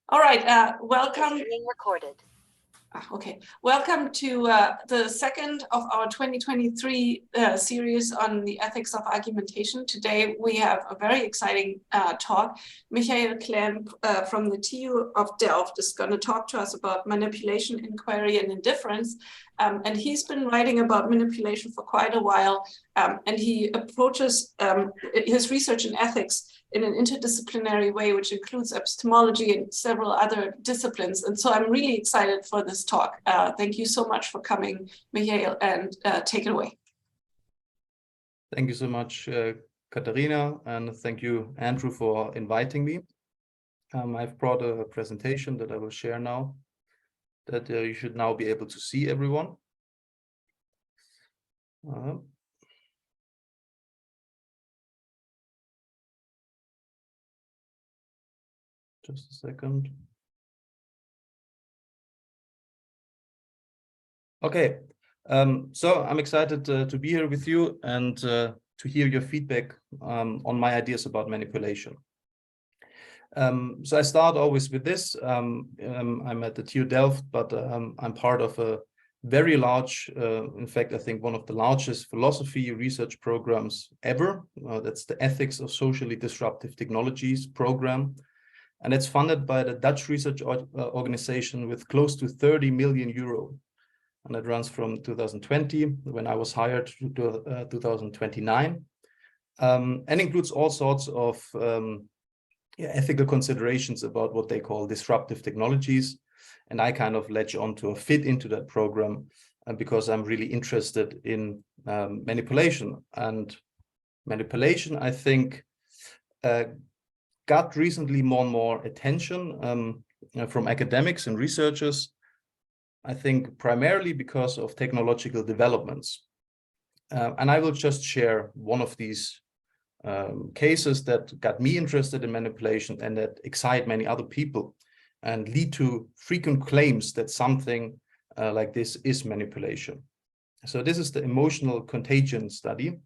All right, welcome. Being recorded. Okay, welcome to the second of our 2023 series on the ethics of argumentation. Today we have a very exciting talk. Michael Klenk from the TU of Delft is going to talk to us about manipulation, inquiry, and indifference. And he's been writing about manipulation for quite a while, and he approaches his research in ethics in an interdisciplinary way, which includes epistemology and several other disciplines. And so I'm really excited for this talk. Thank you so much for coming, Michael, and take it away. Thank you so much, Katharina, and thank you, Andrew, for inviting me. I've brought a presentation that I will share now that you should now be able to see everyone. Just a second. Okay, so I'm excited to be here with you and to hear your feedback on my ideas about manipulation. So I start always with this. I'm at the TU Delft, but I'm part of a very large, in fact, I think one of the largest philosophy research programs ever. That's the Ethics of Socially Disruptive Technologies program. And it's funded by the Dutch research organization with close to 30 million euro. And it runs from 2020, when I was hired, to 2029, and includes all sorts of ethical considerations about what they call disruptive technologies. And I kind of latch on to fit into that program because I'm really interested in manipulation. And manipulation, I think, got recently more and more attention from academics and researchers, I think primarily because of technological developments. And I will just share one of these cases that got me interested in manipulation and that excite many other people and lead to frequent claims that something like this is manipulation. So this is the emotional contagion study.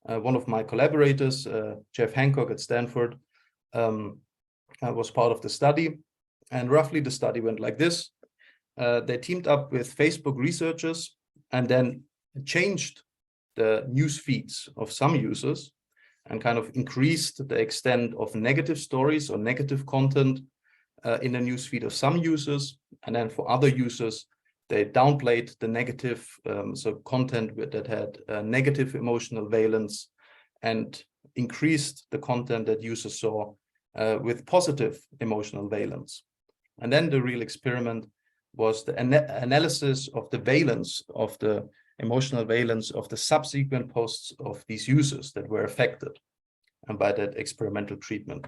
One of my collaborators, Jeff Hancock at Stanford, was part of the study, and roughly the study went like this. They teamed up with Facebook researchers and then changed the news feeds of some users and kind of increased the extent of negative stories or negative content in the news feed of some users, and then for other users they downplayed the negative content that had negative emotional valence and increased the content that users saw with positive emotional valence. And then the real experiment was the analysis of the valence of the emotional valence of the subsequent posts of these users that were affected and by that experimental treatment.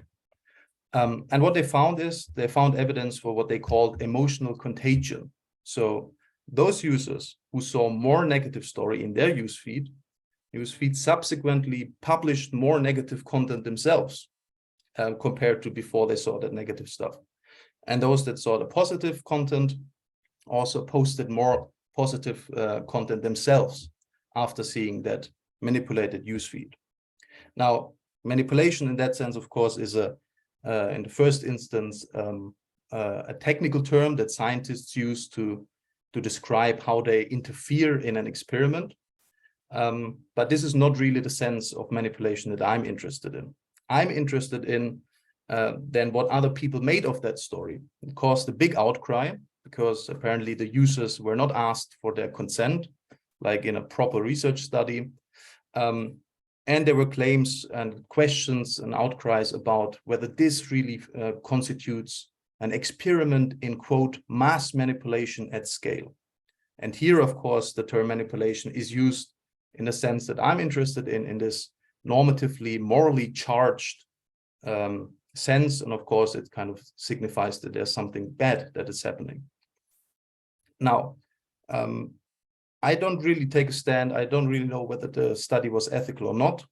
And what they found is they found evidence for what they called emotional contagion. So those users who saw more negative story in their newsfeed subsequently published more negative content themselves compared to before they saw that negative stuff. And those that saw the positive content also posted more positive content themselves after seeing that manipulated newsfeed. Now, manipulation in that sense, of course, is in the first instance a technical term that scientists use to describe how they interfere in an experiment. But this is not really the sense of manipulation that I'm interested in. I'm interested in then what other people made of that story. It caused a big outcry because apparently the users were not asked for their consent, like in a proper research study. And there were claims and questions and outcries about whether this really constitutes an experiment in, quote, mass manipulation at scale. And here, of course, the term manipulation is used in the sense that I'm interested in this normatively, morally charged sense. And of course, it kind of signifies that there's something bad that is happening. Now, I don't really take a stand. I don't really know whether the study was ethical or not.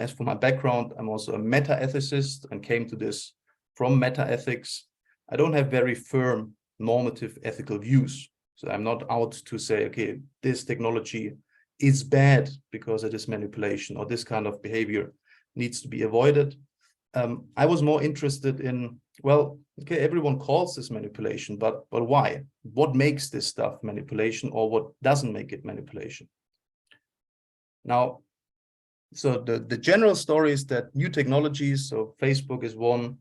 As for my background, I'm also a meta-ethicist and came to this from meta-ethics. I don't have very firm normative ethical views. So I'm not out to say, okay, this technology is bad because it is manipulation, or this kind of behavior needs to be avoided. I was more interested in, well, Okay, everyone calls this manipulation, but why? What makes this stuff manipulation, or what doesn't make it manipulation? Now, so the general story is that new technologies, so Facebook is one.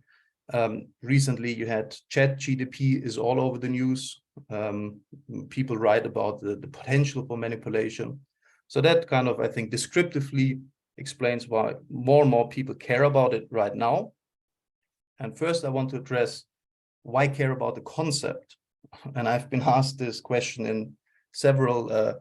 Recently, you had ChatGPT is all over the news. People write about the potential for manipulation. So that kind of, I think, descriptively explains why more and more people care about it right now. And first, I want to address why care about the concept. And I've been asked this question in several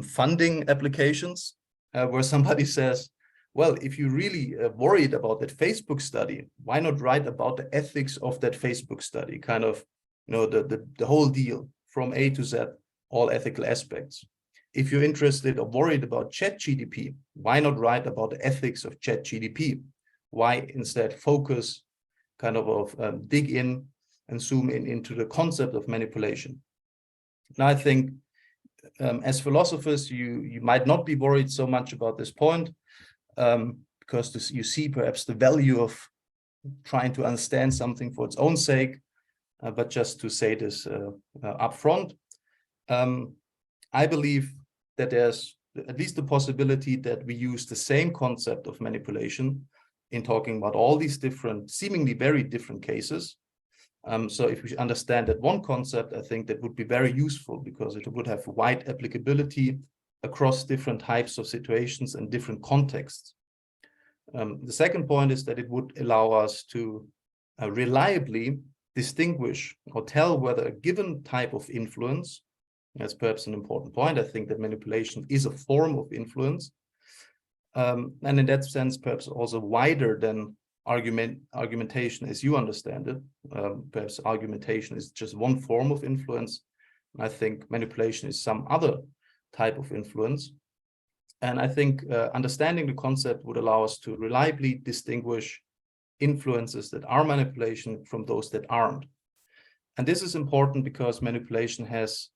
funding applications, where somebody says, well, if you're really worried about that Facebook study, why not write about the ethics of that Facebook study? Kind of, the whole deal from A to Z, all ethical aspects. If you're interested or worried about ChatGPT, why not write about the ethics of ChatGPT? Why instead focus kind of dig in and zoom in into the concept of manipulation? Now, I think as philosophers, you might not be worried so much about this point, because you see perhaps the value of trying to understand something for its own sake. But just to say this up front, I believe that there's at least the possibility that we use the same concept of manipulation in talking about all these different, seemingly very different cases. So if we understand that one concept, I think that would be very useful, because it would have wide applicability across different types of situations and different contexts. The second point is that it would allow us to reliably distinguish or tell whether a given type of influence, that's perhaps an important point. I think that manipulation is a form of influence. And in that sense, perhaps also wider than argumentation as you understand it. Perhaps argumentation is just one form of influence. I think manipulation is some other type of influence. And I think understanding the concept would allow us to reliably distinguish influences that are manipulation from those that aren't. And this is important because manipulation has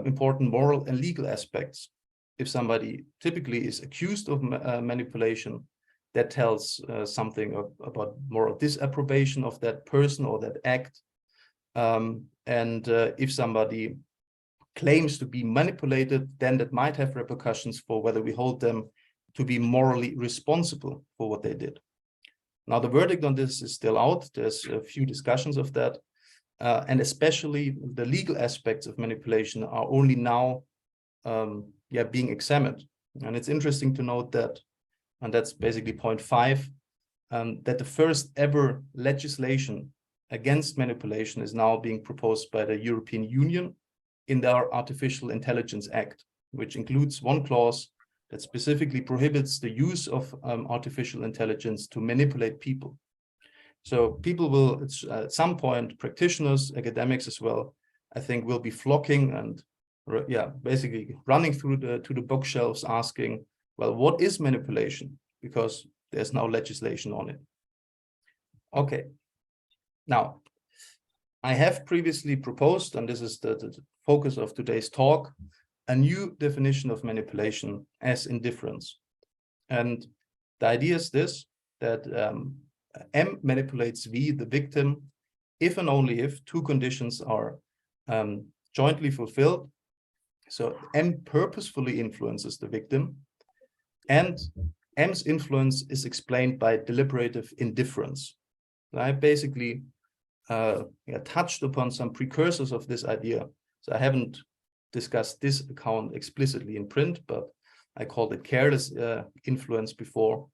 important moral and legal aspects. If somebody typically is accused of manipulation, that tells something about moral disapprobation of that person or that act. If somebody claims to be manipulated, then that might have repercussions for whether we hold them to be morally responsible for what they did. Now, the verdict on this is still out. There's a few discussions of that. And especially the legal aspects of manipulation are only now being examined. And it's interesting to note that, and that's basically point 5, that the first ever legislation against manipulation is now being proposed by the European Union in their Artificial Intelligence Act, which includes one clause that specifically prohibits the use of artificial intelligence to manipulate people. So people will, at some point, practitioners, academics as well, I think, will be flocking and basically running through to the bookshelves asking, well, what is manipulation? Because there's no legislation on it. Okay. Now, I have previously proposed, and this is the focus of today's talk, a new definition of manipulation as indifference. And the idea is this, that M manipulates V, the victim, if and only if two conditions are jointly fulfilled. So M purposefully influences the victim, and M's influence is explained by deliberative indifference. I basically touched upon some precursors of this idea. So I haven't discussed this account explicitly in print, but I called it careless influence before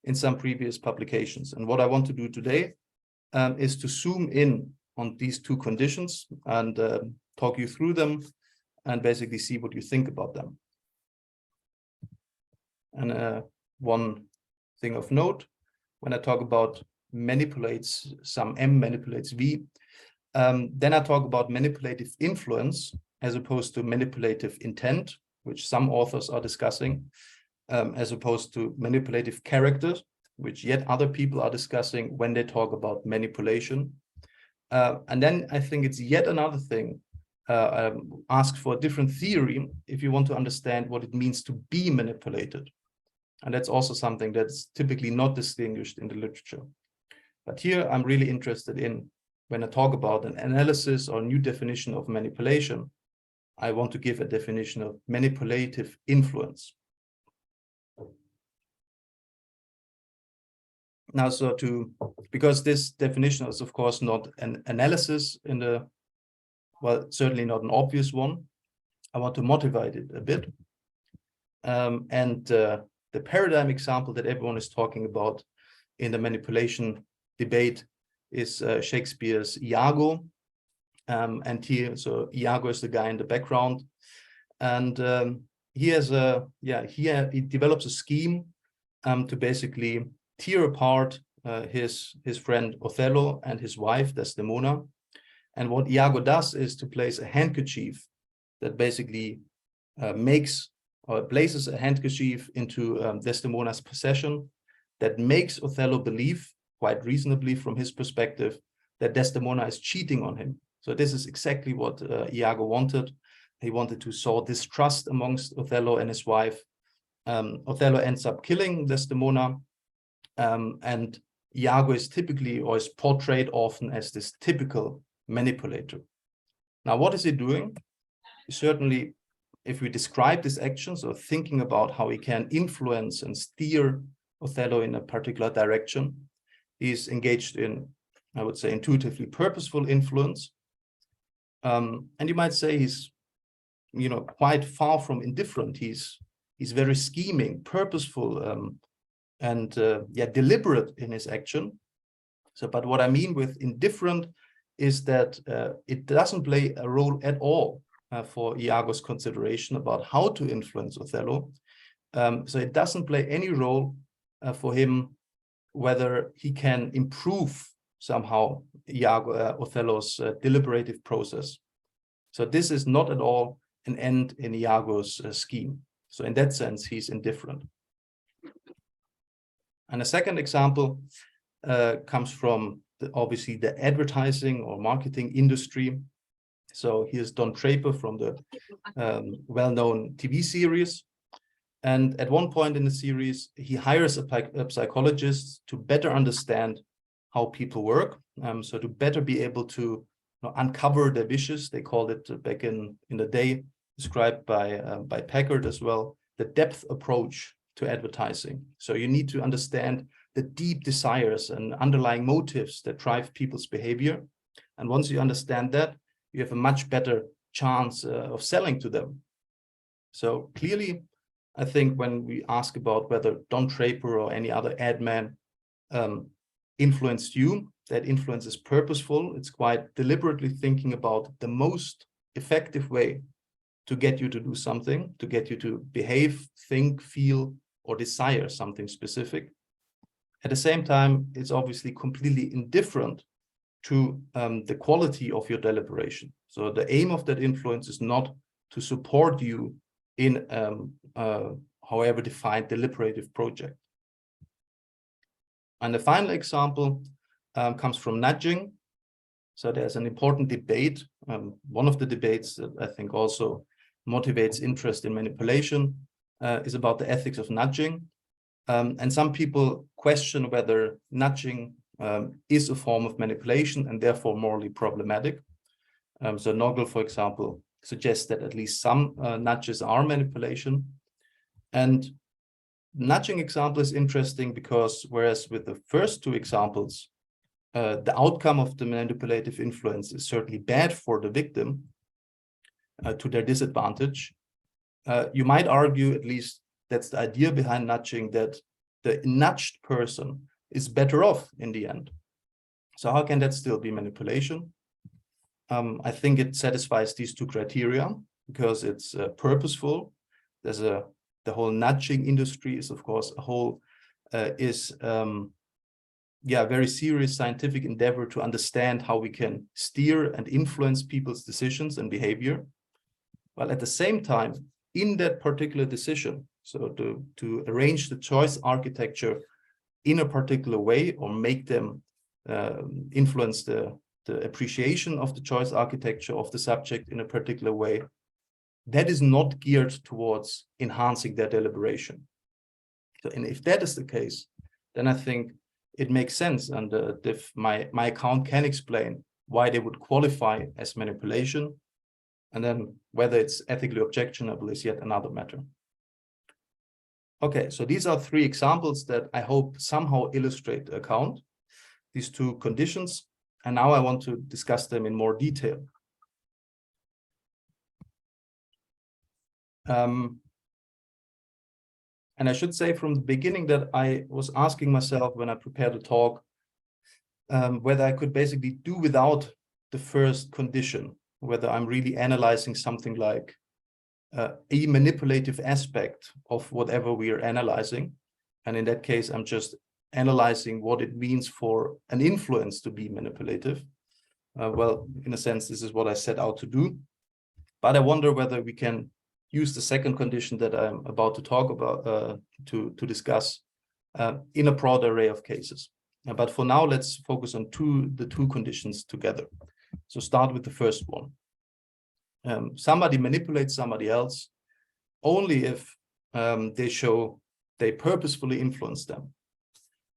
in some previous publications. And what I want to do today is to zoom in on these two conditions and talk you through them and basically see what you think about them. And one thing of note, when I talk about manipulates, some M manipulates V, then I talk about manipulative influence as opposed to manipulative intent, which some authors are discussing, as opposed to manipulative characters, which yet other people are discussing when they talk about manipulation. And then I think it's yet another thing, ask for a different theory if you want to understand what it means to be manipulated. And that's also something that's typically not distinguished in the literature. But here I'm really interested in when I talk about an analysis or new definition of manipulation, I want to give a definition of manipulative influence. Now, because this definition is, of course, not an analysis well, certainly not an obvious one, I want to motivate it a bit. The paradigm example that everyone is talking about in the manipulation debate is Shakespeare's Iago. So Iago is the guy in the background, and he develops a scheme to basically tear apart his friend Othello and his wife Desdemona. And what Iago does is to place a handkerchief that basically places a handkerchief into Desdemona's possession that makes Othello believe, quite reasonably from his perspective, that Desdemona is cheating on him. So this is exactly what Iago wanted. He wanted to sow distrust amongst Othello and his wife. Othello ends up killing Desdemona, and Iago is is portrayed often as this typical manipulator. Now, what is he doing? Certainly, if we describe his actions or thinking about how he can influence and steer Othello in a particular direction, he's engaged in, I would say, intuitively purposeful influence. And you might say he's, quite far from indifferent. He's very scheming, purposeful, and deliberate in his action. But what I mean with indifferent is that it doesn't play a role at all for Iago's consideration about how to influence Othello. So it doesn't play any role for him whether he can improve somehow Othello's deliberative process. So this is not at all an end in Iago's scheme. So in that sense, he's indifferent. And a second example comes from obviously the advertising or marketing industry. So here's Don Draper from the well-known TV series. And at one point in the series, he hires a psychologist to better understand how people work. So to better be able to uncover their wishes. They called it back in the day, described by Packard as well, the depth approach to advertising. So you need to understand the deep desires and underlying motives that drive people's behavior. And once you understand that, you have a much better chance of selling to them. So clearly, I think when we ask about whether Don Draper or any other ad man influenced you, that influence is purposeful. It's quite deliberately thinking about the most effective way to get you to do something, to get you to behave, think, feel, or desire something specific. At the same time, it's obviously completely indifferent to the quality of your deliberation. So the aim of that influence is not to support you in however defined deliberative project. And the final example comes from nudging. So there's an important debate. One of the debates that I think also motivates interest in manipulation is about the ethics of nudging. And some people question whether nudging is a form of manipulation and therefore morally problematic. So Noggle, for example, suggests that at least some nudges are manipulation. And nudging example is interesting because whereas with the first two examples, the outcome of the manipulative influence is certainly bad for the victim to their disadvantage, you might argue, at least that's the idea behind nudging, that the nudged person is better off in the end. So how can that still be manipulation? I think it satisfies these two criteria because it's purposeful. There's the whole nudging industry is, of course, very serious scientific endeavor to understand how we can steer and influence people's decisions and behavior. While at the same time, in that particular decision, so to arrange the choice architecture in a particular way or make them influence the appreciation of the choice architecture of the subject in a particular way, that is not geared towards enhancing their deliberation. So, and if that is the case, then I think it makes sense. And if my account can explain why they would qualify as manipulation. And then whether it's ethically objectionable is yet another matter. Okay, so these are 3 examples that I hope somehow illustrate the account, these 2 conditions. And now I want to discuss them in more detail. And I should say from the beginning that I was asking myself when I prepared the talk, whether I could basically do without the first condition, whether I'm really analyzing something like a manipulative aspect of whatever we are analyzing. And in that case, I'm just analyzing what it means for an influence to be manipulative. Well, in a sense, this is what I set out to do. But I wonder whether we can use the second condition that I'm about to talk about to discuss in a broad array of cases. But for now, let's focus on the two conditions together. So start with the first one. Somebody manipulates somebody else only if they show they purposefully influence them.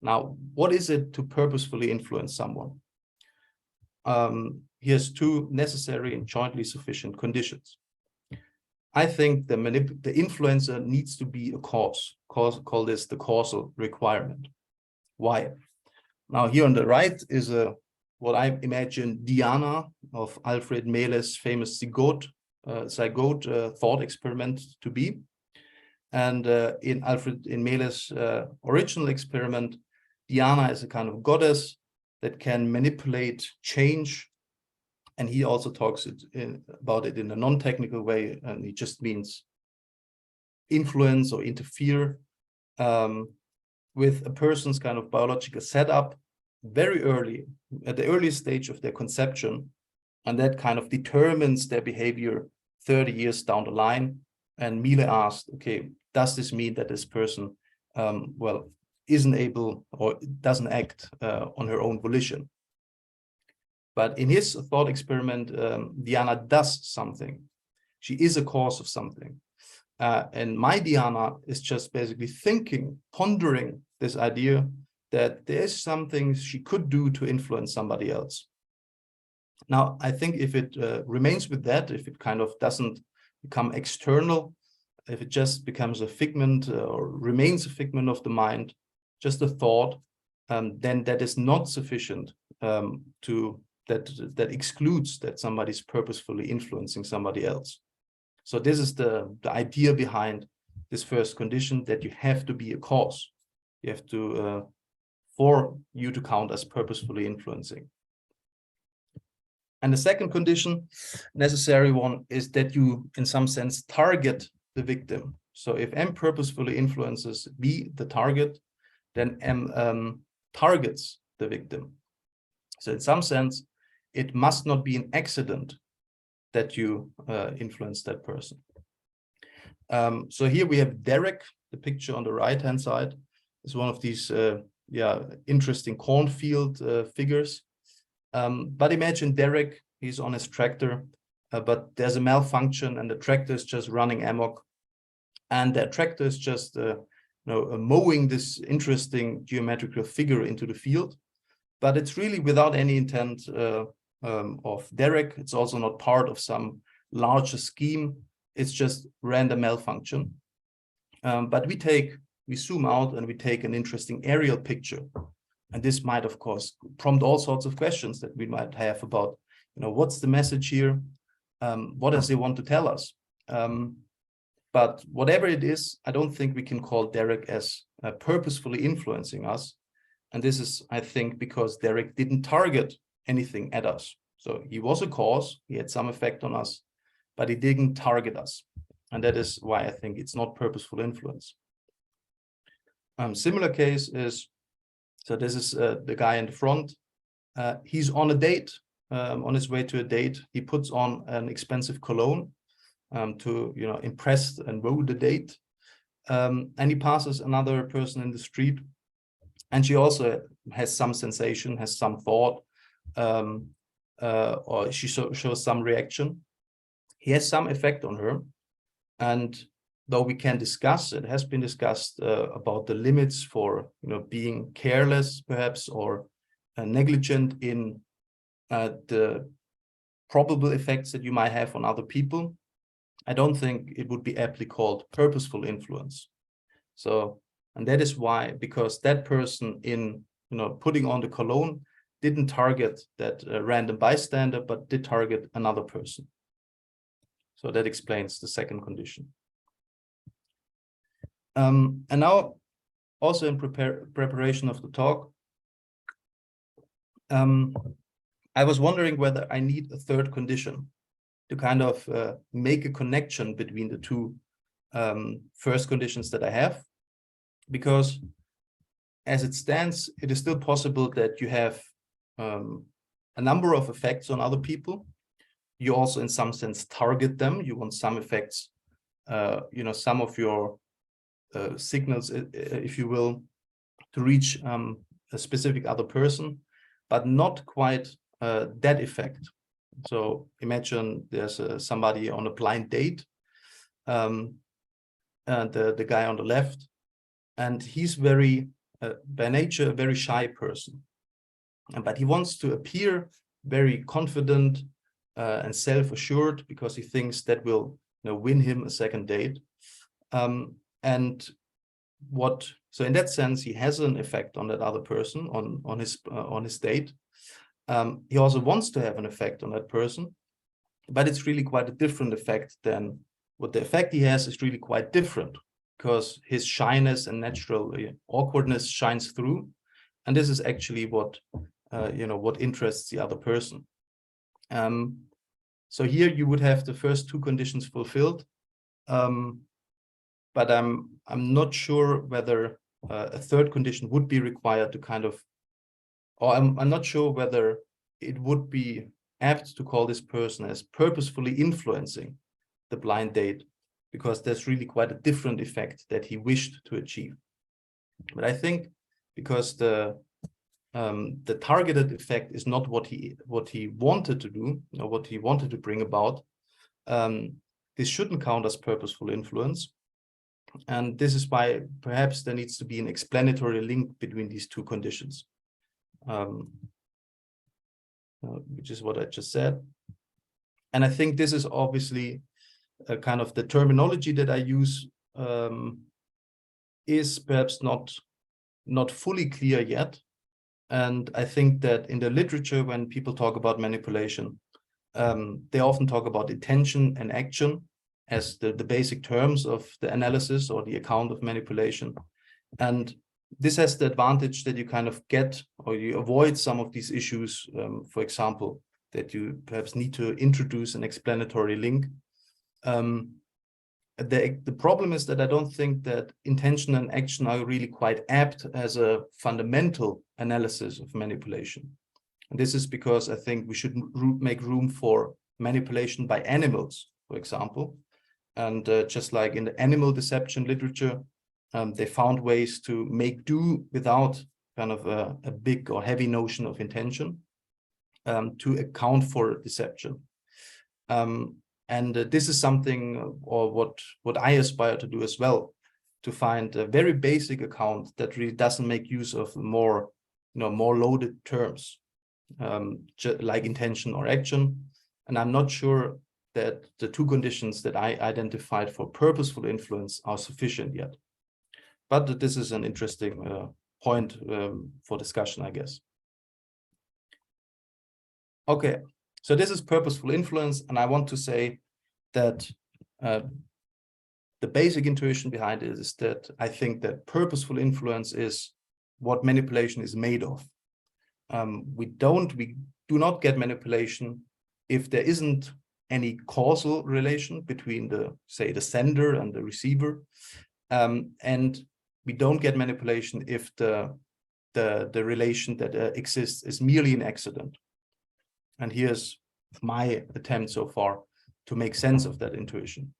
Now, what is it to purposefully influence someone? Here's 2 necessary and jointly sufficient conditions. I think the influencer needs to be a cause. Call this the causal requirement. Why? Now, here on the right is what I imagine Diana of Alfred Mehl's famous zygote thought experiment to be. And in Mehl's original experiment, Diana is a kind of goddess that can manipulate change. And he also talks about it in a non-technical way, and it just means influence or interfere with a person's kind of biological setup very early, at the earliest stage of their conception, and that kind of determines their behavior 30 years down the line. And Mehle asked, okay, does this mean that this person, isn't able or doesn't act on her own volition? But in his thought experiment, Diana does something. She is a cause of something. And my Diana is just basically thinking, pondering this idea that there is something she could do to influence somebody else. Now, I think if it remains with that, if it kind of doesn't become external, if it just becomes a figment or remains a figment of the mind, just a thought, then that is not sufficient that excludes that somebody's purposefully influencing somebody else. So this is the idea behind this first condition, that you have to be a cause. You have to, for you to count as purposefully influencing. And the second condition, necessary one, is that you, in some sense, target the victim. So if M purposefully influences B, the target, then M targets the victim. So in some sense, it must not be an accident that you influence that person. So here we have Derek. The picture on the right-hand side is one of these interesting cornfield figures. But imagine Derek, he's on his tractor, but there's a malfunction and the tractor is just running amok. And the tractor is just mowing this interesting geometrical figure into the field. But it's really without any intent of Derek. It's also not part of some larger scheme. It's just random malfunction. But we zoom out and we take an interesting aerial picture. And this might, of course, prompt all sorts of questions that we might have about, what's the message here? What does he want to tell us? But whatever it is, I don't think we can call Derek as purposefully influencing us. And this is, I think, because Derek didn't target anything at us. So he was a cause, he had some effect on us, but he didn't target us. And that is why I think it's not purposeful influence. Similar case is, so this is the guy in the front. He's on a date, on his way to a date. He puts on an expensive cologne to impress and woo the date. And he passes another person in the street. And she also has some sensation, has some thought, or she shows some reaction. He has some effect on her. And though we can discuss, it has been discussed about the limits for being careless, perhaps, or negligent in the probable effects that you might have on other people, I don't think it would be aptly called purposeful influence. So, and that is why, because that person in, putting on the cologne didn't target that random bystander, but did target another person. So that explains the second condition. And now, also in preparation of the talk, I was wondering whether I need a third condition to kind of make a connection between the two first conditions that I have, because as it stands, it is still possible that you have a number of effects on other people. You also, in some sense, target them. You want some effects, some of your signals, if you will, to reach a specific other person, but not quite that effect. So imagine there's somebody on a blind date, and the guy on the left, and he's very, by nature, a very shy person. But he wants to appear very confident and self-assured because he thinks that will win him a second date. So in that sense, he has an effect on that other person, on his date. He also wants to have an effect on that person, but it's really quite a different effect than what the effect he has is really quite different, because his shyness and natural awkwardness shines through, and this is actually what what interests the other person. So here you would have the first two conditions fulfilled, but I'm not sure whether a third condition would be required to kind of, or I'm not sure whether it would be apt to call this person as purposefully influencing the blind date, because there's really quite a different effect that he wished to achieve. But I think because the targeted effect is not what he wanted to do, or what he wanted to bring about, this shouldn't count as purposeful influence. And this is why perhaps there needs to be an explanatory link between these two conditions, which is what I just said. And I think this is obviously kind of the terminology that I use is perhaps not fully clear yet. And I think that in the literature, when people talk about manipulation, they often talk about intention and action as the basic terms of the analysis or the account of manipulation. And this has the advantage that you kind of get, or you avoid some of these issues, for example, that you perhaps need to introduce an explanatory link. The problem is that I don't think that intention and action are really quite apt as a fundamental analysis of manipulation. And this is because I think we should make room for manipulation by animals, for example. And just like in the animal deception literature, they found ways to make do without kind of a big or heavy notion of intention to account for deception. And this is something, or what I aspire to do as well, to find a very basic account that really doesn't make use of more loaded terms, like intention or action. And I'm not sure that the two conditions that I identified for purposeful influence are sufficient yet. But this is an interesting point for discussion, I guess. Okay, so this is purposeful influence, and I want to say that the basic intuition behind it is that I think that purposeful influence is what manipulation is made of. We do not get manipulation if there isn't any causal relation between the sender and the receiver, and we don't get manipulation if the relation that exists is merely an accident. And here's my attempt so far to make sense of that intuition.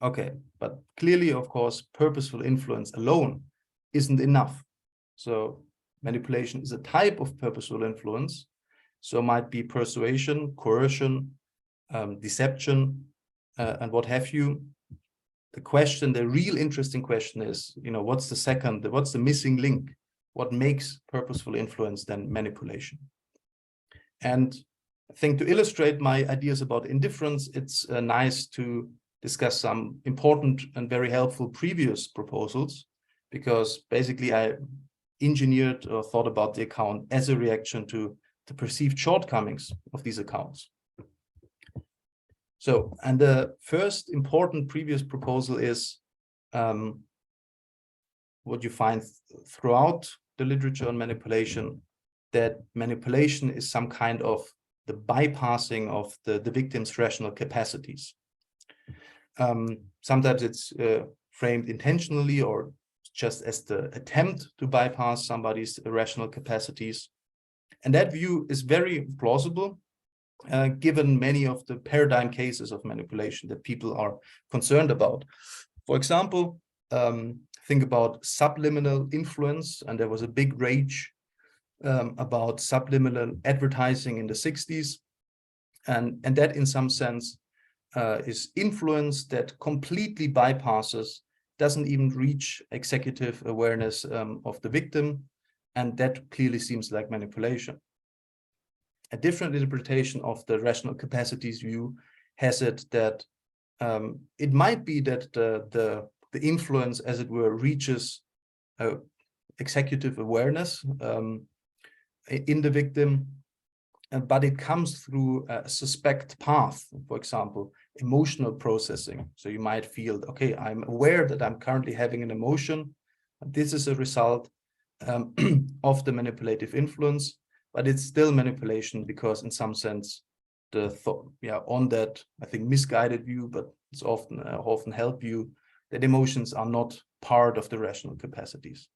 Okay, but clearly, of course, purposeful influence alone isn't enough. So manipulation is a type of purposeful influence. So it might be persuasion, coercion, deception, and what have you. The real interesting question is, what's the missing link? What makes purposeful influence then manipulation? And I think to illustrate my ideas about indifference, it's nice to discuss some important and very helpful previous proposals, because basically I engineered or thought about the account as a reaction to the perceived shortcomings of these accounts. So, and the first important previous proposal is what you find throughout the literature on manipulation, that manipulation is some kind of the bypassing of the victim's rational capacities. Sometimes it's framed intentionally or just as the attempt to bypass somebody's rational capacities. And that view is very plausible, given many of the paradigm cases of manipulation that people are concerned about. For example, think about subliminal influence, and there was a big rage about subliminal advertising in the 60s. And that in some sense is influence that completely bypasses, doesn't even reach executive awareness of the victim. And that clearly seems like manipulation. A different interpretation of the rational capacities view has it that it might be that the influence, as it were, reaches executive awareness in the victim, but it comes through a suspect path, for example, emotional processing. So you might feel, okay, I'm aware that I'm currently having an emotion. This is a result of the manipulative influence, but it's still manipulation because in some sense, the thought, on that, I think, misguided view, but it's often held view that emotions are not part of the rational capacities.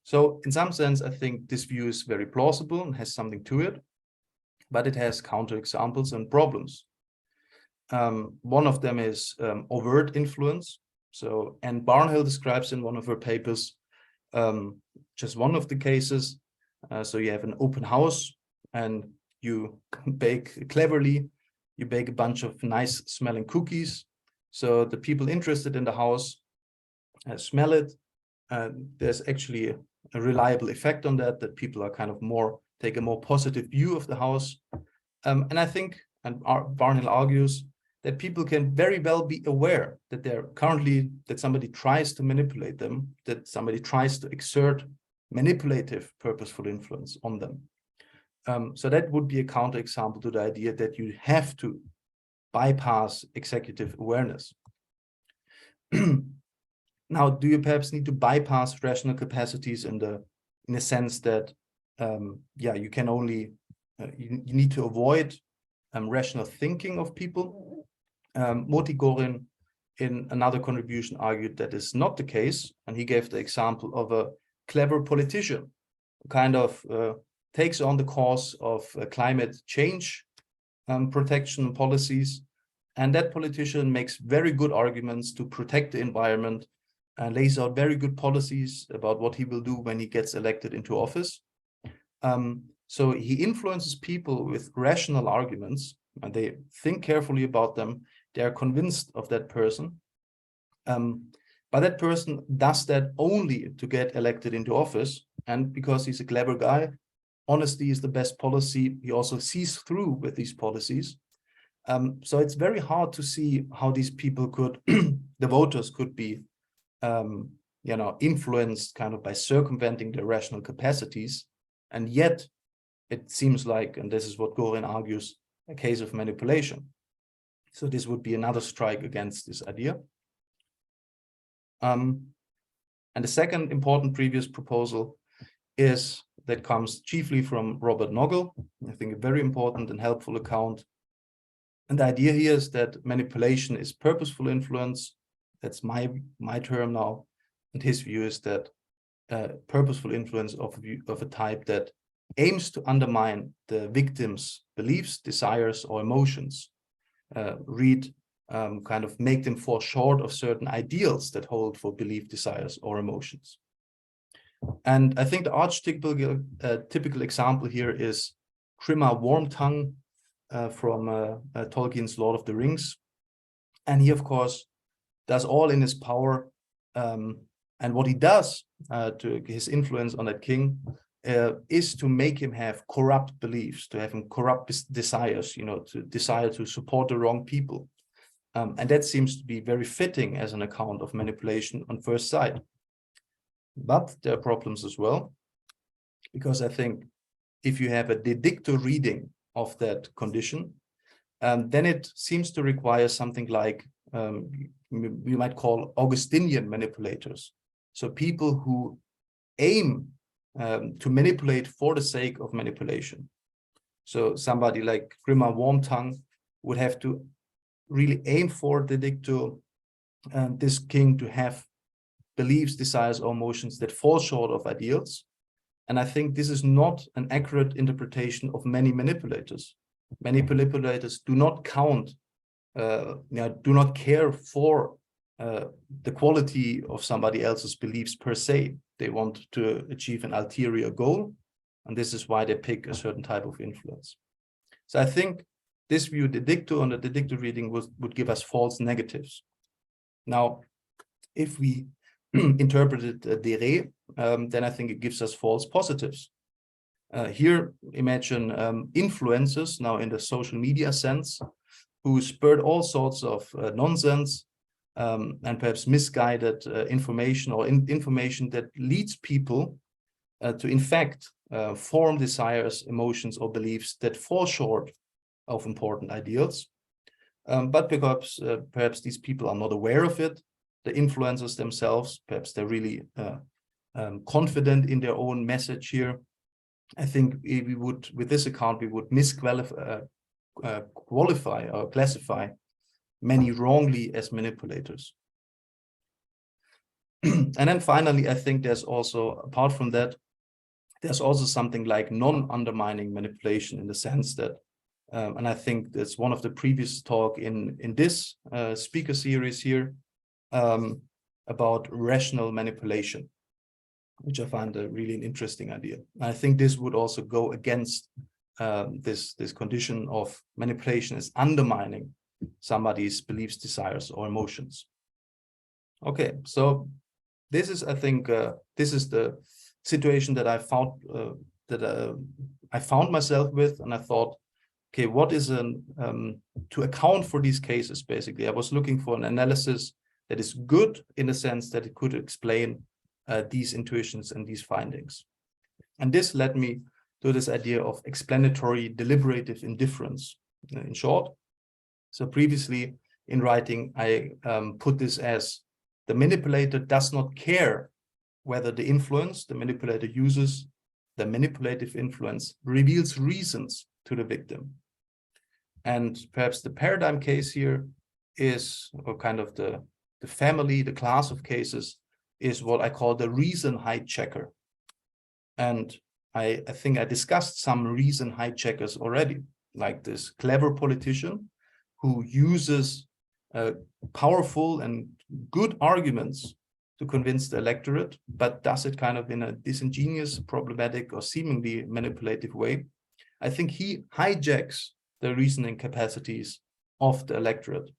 So in some sense, I think this view is very plausible and has something to it, but it has counterexamples and problems. One of them is overt influence. So Anne Barnhill describes in one of her papers just one of the cases. So you have an open house and you bake cleverly, you bake a bunch of nice smelling cookies. So the people interested in the house smell it. There's actually a reliable effect on that people are kind of take a more positive view of the house. And I think, and Barnhill argues, that people can very well be aware that that somebody tries to manipulate them, that somebody tries to exert manipulative, purposeful influence on them. So that would be a counterexample to the idea that you have to bypass executive awareness. Now, do you perhaps need to bypass rational capacities in the sense that, you can only, you need to avoid rational thinking of people? Moti Gorin, in another contribution, argued that is not the case, and he gave the example of a clever politician who kind of takes on the cause of climate change protection policies, and that politician makes very good arguments to protect the environment and lays out very good policies about what he will do when he gets elected into office. So he influences people with rational arguments, and they think carefully about them. They are convinced of that person. But that person does that only to get elected into office. And because he's a clever guy, honesty is the best policy. He also sees through with these policies. So it's very hard to see how these people could, the voters could be, influenced kind of by circumventing their rational capacities. And yet it seems like, and this is what Gorin argues, a case of manipulation. So this would be another strike against this idea. And the second important previous proposal is that comes chiefly from Robert Noggle, I think a very important and helpful account. And the idea here is that manipulation is purposeful influence. That's my term now. And his view is that purposeful influence of a type that aims to undermine the victim's beliefs, desires, or emotions. Kind of make them fall short of certain ideals that hold for belief, desires, or emotions. And I think the archetypical example here is Grimma Wormtongue from Tolkien's Lord of the Rings. And he, of course, does all in his power. And what he does to his influence on that king is to make him have corrupt beliefs, to have him corrupt desires, to desire to support the wrong people. And that seems to be very fitting as an account of manipulation on first sight. But there are problems as well, because I think if you have a de dicto reading of that condition, then it seems to require something like we might call Augustinian manipulators. So people who aim to manipulate for the sake of manipulation. So somebody like Grimma Wormtongue would have to really aim for the dicto, this king to have beliefs, desires, or emotions that fall short of ideals. And I think this is not an accurate interpretation of many manipulators. Many manipulators do not count, do not care for the quality of somebody else's beliefs per se. They want to achieve an ulterior goal, and this is why they pick a certain type of influence. So I think this view, the dicto and the dicto reading would give us false negatives. Now, if we interpret it de re, then I think it gives us false positives. Here, imagine influencers, now in the social media sense, who spurred all sorts of nonsense and perhaps misguided information or information that leads people to, in fact, form desires, emotions, or beliefs that fall short of important ideals. But perhaps these people are not aware of it. The influencers themselves, perhaps they're really confident in their own message here. I think we would, with this account, we would qualify or classify many wrongly as manipulators. And then finally, I think there's also, apart from that, there's also something like non-undermining manipulation, in the sense that, and I think that's one of the previous talk in this speaker series here, about rational manipulation, which I find really an interesting idea. I think this would also go against this condition of manipulation as undermining somebody's beliefs, desires, or emotions. Okay, so this is, I think, this is the situation that I found myself with, and I thought, okay, what is to account for these cases? Basically, I was looking for an analysis that is good in the sense that it could explain these intuitions and these findings. And this led me to this idea of explanatory deliberative indifference, in short. So previously in writing, I put this as the manipulator does not care whether the influence the manipulator uses, the manipulative influence, reveals reasons to the victim. And perhaps the paradigm case here is, or kind of the family, the class of cases, is what I call the reason hijacker. And I think I discussed some reason hijackers already, like this clever politician who uses powerful and good arguments to convince the electorate, but does it kind of in a disingenuous, problematic, or seemingly manipulative way. I think he hijacks the reasoning capacities of the electorate.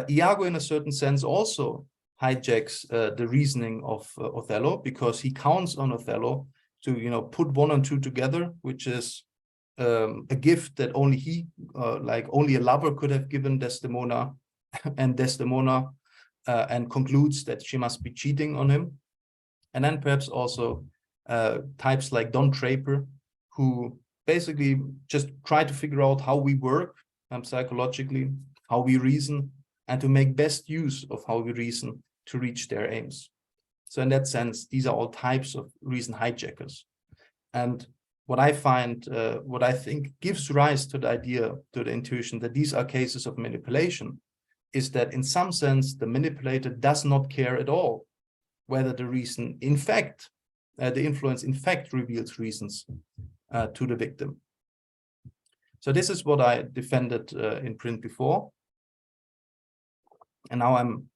Iago, in a certain sense, also hijacks the reasoning of Othello, because he counts on Othello to, put one and two together, which is a gift that only he, only a lover could have given Desdemona, and Desdemona and concludes that she must be cheating on him. And then perhaps also types like Don Draper, who basically just try to figure out how we work psychologically, how we reason, and to make best use of how we reason to reach their aims. So in that sense, these are all types of reason hijackers. And what I find, what I think gives rise to the idea, to the intuition that these are cases of manipulation, is that in some sense, the manipulator does not care at all whether the reason, in fact, the influence, in fact, reveals reasons to the victim. So this is what I defended in print before. And now I'm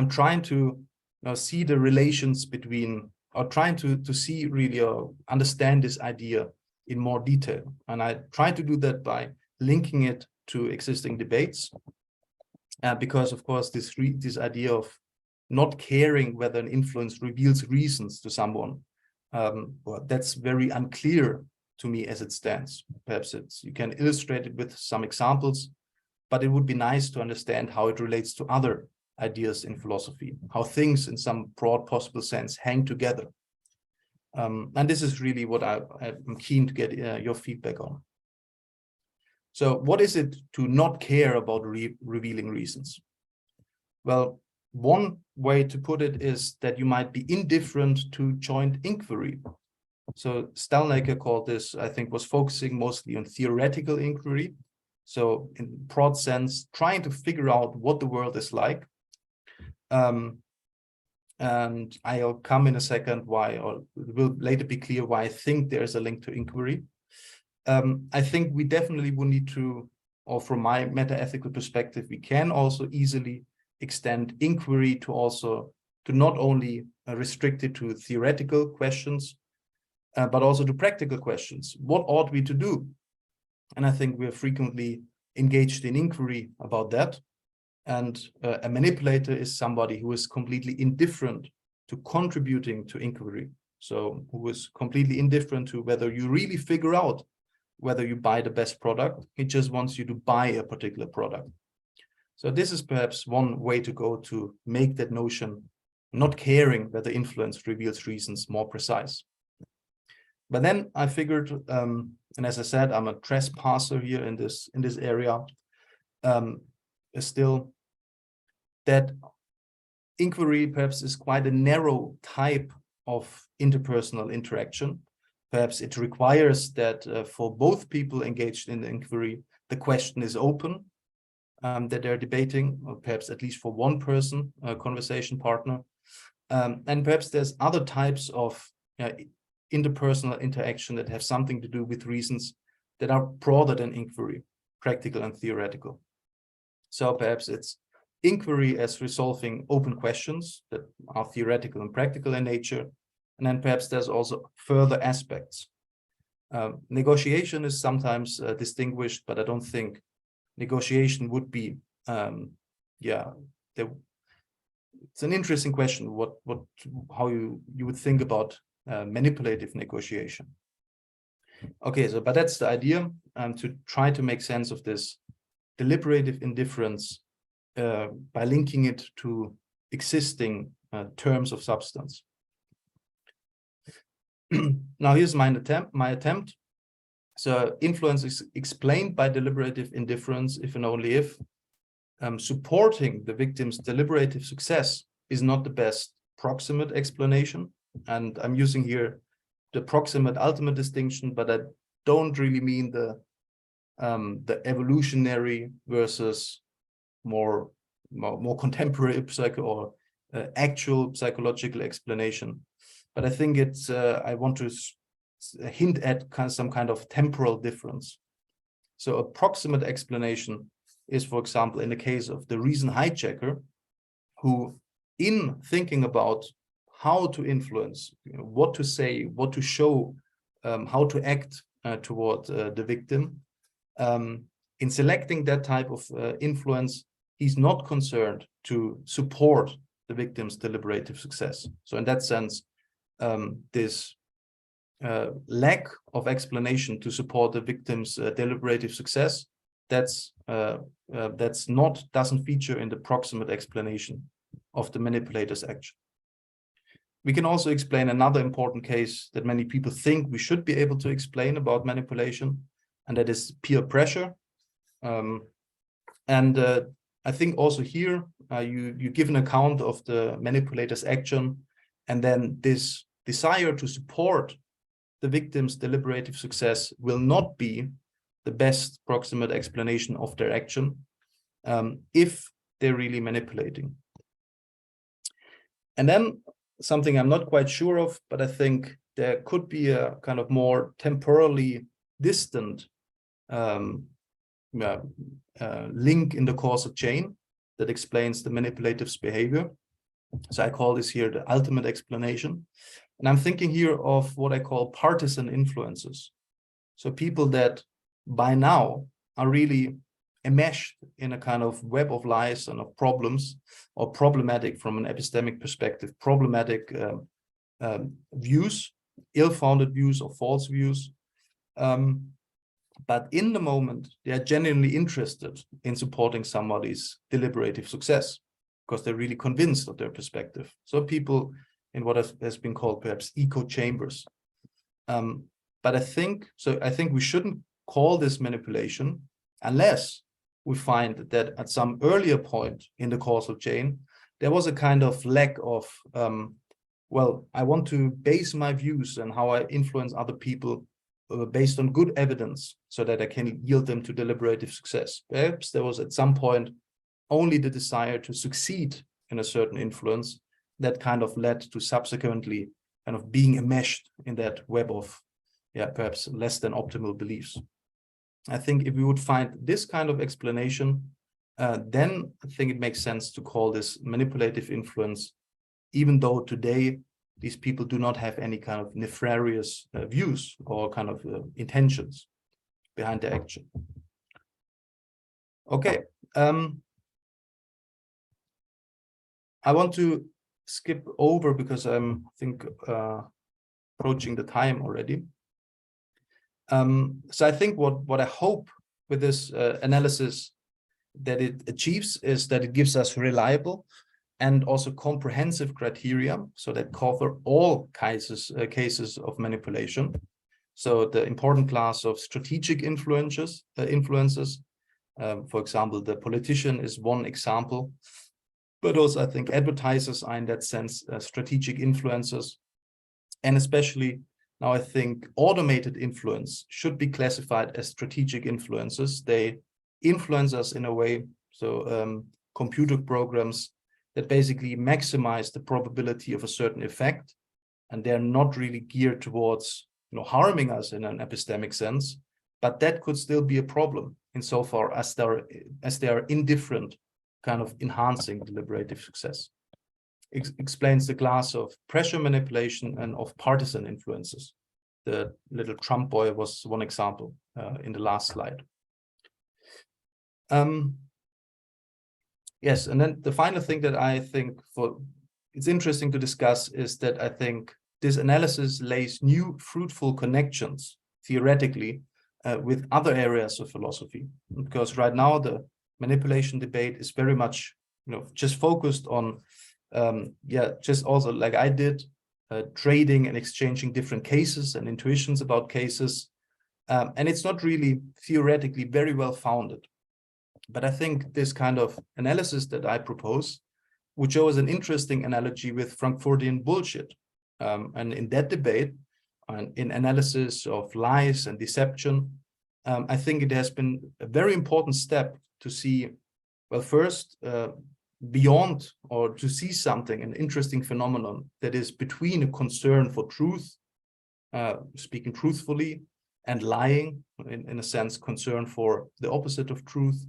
trying to see the relations between, or trying to see really or understand this idea in more detail. And I try to do that by linking it to existing debates, because of course this idea of not caring whether an influence reveals reasons to someone. Well, that's very unclear to me as it stands. Perhaps you can illustrate it with some examples, but it would be nice to understand how it relates to other ideas in philosophy, how things in some broad possible sense hang together. And this is really what I'm keen to get your feedback on. So what is it to not care about revealing reasons? Well, one way to put it is that you might be indifferent to joint inquiry. So Stelnaker called this, I think, was focusing mostly on theoretical inquiry. So in broad sense, trying to figure out what the world is like. And I'll come in a second why, or it will later be clear why I think there's a link to inquiry. I think we definitely will need to, or from my meta-ethical perspective, we can also easily extend inquiry to not only restrict it to theoretical questions, but also to practical questions. What ought we to do? And I think we're frequently engaged in inquiry about that. And a manipulator is somebody who is completely indifferent to contributing to inquiry. So who is completely indifferent to whether you really figure out whether you buy the best product. He just wants you to buy a particular product. So this is perhaps one way to go to make that notion, not caring whether influence reveals reasons, more precise. But then I figured, and as I said, I'm a trespasser here in this area, still that inquiry perhaps is quite a narrow type of interpersonal interaction. Perhaps it requires that for both people engaged in the inquiry, the question is open, that they're debating, or perhaps at least for one person, a conversation partner. And perhaps there's other types of interpersonal interaction that have something to do with reasons that are broader than inquiry, practical and theoretical. So perhaps it's inquiry as resolving open questions that are theoretical and practical in nature. And then perhaps there's also further aspects. Negotiation is sometimes distinguished, but I don't think negotiation would be, it's an interesting question, how you would think about manipulative negotiation. Okay, so, but that's the idea, to try to make sense of this deliberative indifference by linking it to existing terms of substance. Now here's my attempt. So influence is explained by deliberative indifference if and only if supporting the victim's deliberative success is not the best proximate explanation. And I'm using here the proximate ultimate distinction, but I don't really mean the evolutionary versus more contemporary actual psychological explanation. But I think it's I want to hint at some kind of temporal difference. So a proximate explanation is, for example, in the case of the reason hijacker, who, in thinking about how to influence, what to say, what to show, how to act toward the victim, in selecting that type of influence, he's not concerned to support the victim's deliberative success. So in that sense, this lack of explanation to support the victim's deliberative success, doesn't feature in the proximate explanation of the manipulator's action. We can also explain another important case that many people think we should be able to explain about manipulation, and that is peer pressure. I think also here you give an account of the manipulator's action, and then this desire to support the victim's deliberative success will not be the best proximate explanation of their action if they're really manipulating. And then something I'm not quite sure of, but I think there could be a kind of more temporally distant link in the causal chain that explains the manipulative's behavior. So I call this here the ultimate explanation. And I'm thinking here of what I call partisan influences. So people that by now are really enmeshed in a kind of web of lies and of problems, or problematic from an epistemic perspective, problematic views, ill-founded views or false views. But in the moment, they are genuinely interested in supporting somebody's deliberative success because they're really convinced of their perspective. So people in what has been called perhaps echo chambers. But I think we shouldn't call this manipulation unless we find that at some earlier point in the causal chain, there was a kind of lack of, well, I want to base my views and how I influence other people based on good evidence so that I can yield them to deliberative success. Perhaps there was at some point only the desire to succeed in a certain influence that kind of led to subsequently kind of being enmeshed in that web of, perhaps less than optimal beliefs. I think if we would find this kind of explanation, then I think it makes sense to call this manipulative influence, even though today these people do not have any kind of nefarious views or kind of intentions behind their action. Okay. I want to skip over because I'm, I think, approaching the time already. So I think what I hope with this analysis that it achieves is that it gives us reliable and also comprehensive criteria, so that cover all cases of manipulation. So the important class of strategic influences, for example, the politician is one example, but also I think advertisers are in that sense strategic influencers, and especially now I think automated influence should be classified as strategic influences. They influence us in a way, so computer programs that basically maximize the probability of a certain effect, and they're not really geared towards harming us in an epistemic sense, but that could still be a problem insofar as they are indifferent, kind of enhancing deliberative success. Explains the class of pressure manipulation and of partisan influences. The little Trump boy was one example in the last slide. Yes, and then the final thing that I think it's interesting to discuss is that I think this analysis lays new fruitful connections theoretically with other areas of philosophy, because right now the manipulation debate is very much just focused on just also like I did, trading and exchanging different cases and intuitions about cases, and it's not really theoretically very well founded. But I think this kind of analysis that I propose would show us an interesting analogy with Frankfurtian bullshit. And in that debate, in analysis of lies and deception, I think it has been a very important step to see, well, first, beyond, or to see something, an interesting phenomenon that is between a concern for truth, speaking truthfully, and lying, in a sense, concern for the opposite of truth.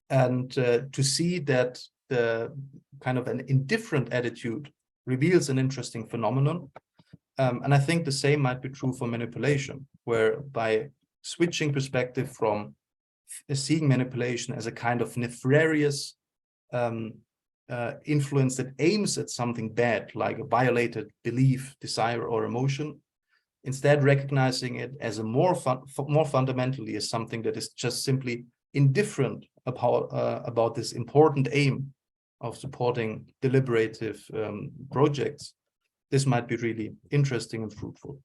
And to see that the kind of an indifferent attitude reveals an interesting phenomenon. And I think the same might be true for manipulation, where by switching perspective from seeing manipulation as a kind of nefarious influence that aims at something bad, like a violated belief, desire, or emotion, instead recognizing it as a more fundamentally as something that is just simply indifferent about this important aim of supporting deliberative projects. This might be really interesting and fruitful.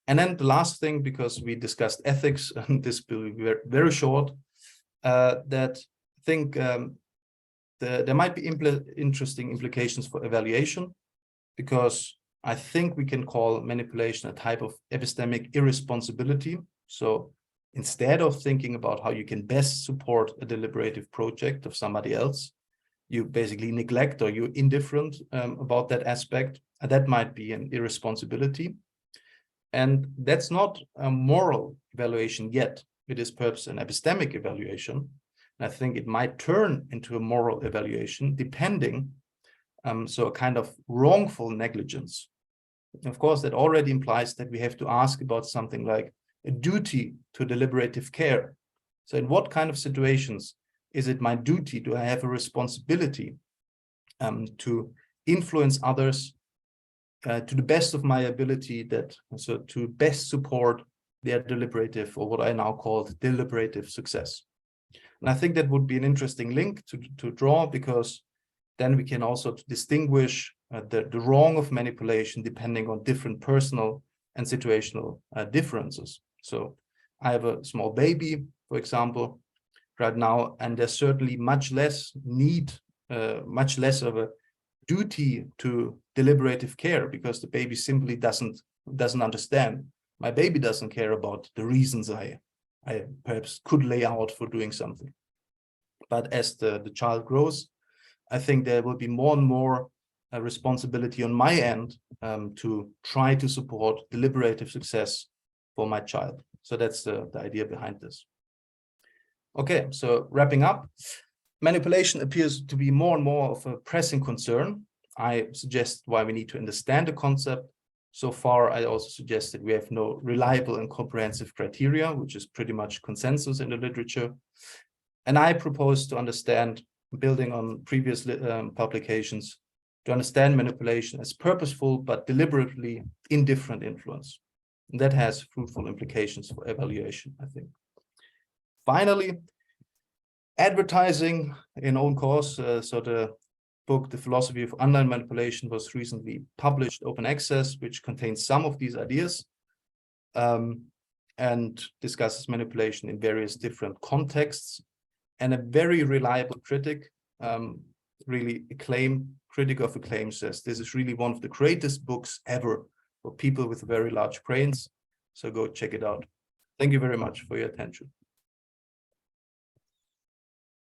And then the last thing, because we discussed ethics, and this will be very short, that I think there might be interesting implications for evaluation, because I think we can call manipulation a type of epistemic irresponsibility. So instead of thinking about how you can best support a deliberative project of somebody else, you basically neglect, or you're indifferent about that aspect, and that might be an irresponsibility. And that's not a moral evaluation yet. It is perhaps an epistemic evaluation. And I think it might turn into a moral evaluation depending, so a kind of wrongful negligence. Of course, that already implies that we have to ask about something like a duty to deliberative care. So in what kind of situations is it my duty? Do I have a responsibility to influence others to the best of my ability, so to best support their deliberative, or what I now call deliberative success? And I think that would be an interesting link to draw, because then we can also distinguish the wrong of manipulation depending on different personal and situational differences. So I have a small baby, for example, right now, and there's certainly much less of a duty to deliberative care, because the baby simply doesn't understand. My baby doesn't care about the reasons I perhaps could lay out for doing something. But as the child grows, I think there will be more and more responsibility on my end to try to support deliberative success for my child. So that's the idea behind this. Okay, so wrapping up, manipulation appears to be more and more of a pressing concern. I suggest why we need to understand the concept. So far, I also suggested we have no reliable and comprehensive criteria, which is pretty much consensus in the literature. And I propose to understand, building on previous publications, to understand manipulation as purposeful but deliberately indifferent influence. And that has fruitful implications for evaluation, I think. Finally, advertising in own cause. So the book, The Philosophy of Online Manipulation, was recently published, open access, which contains some of these ideas and discusses manipulation in various different contexts. And a very reliable critic, really critic of acclaim, says this is really one of the greatest books ever for people with very large brains. So go check it out. Thank you very much for your attention.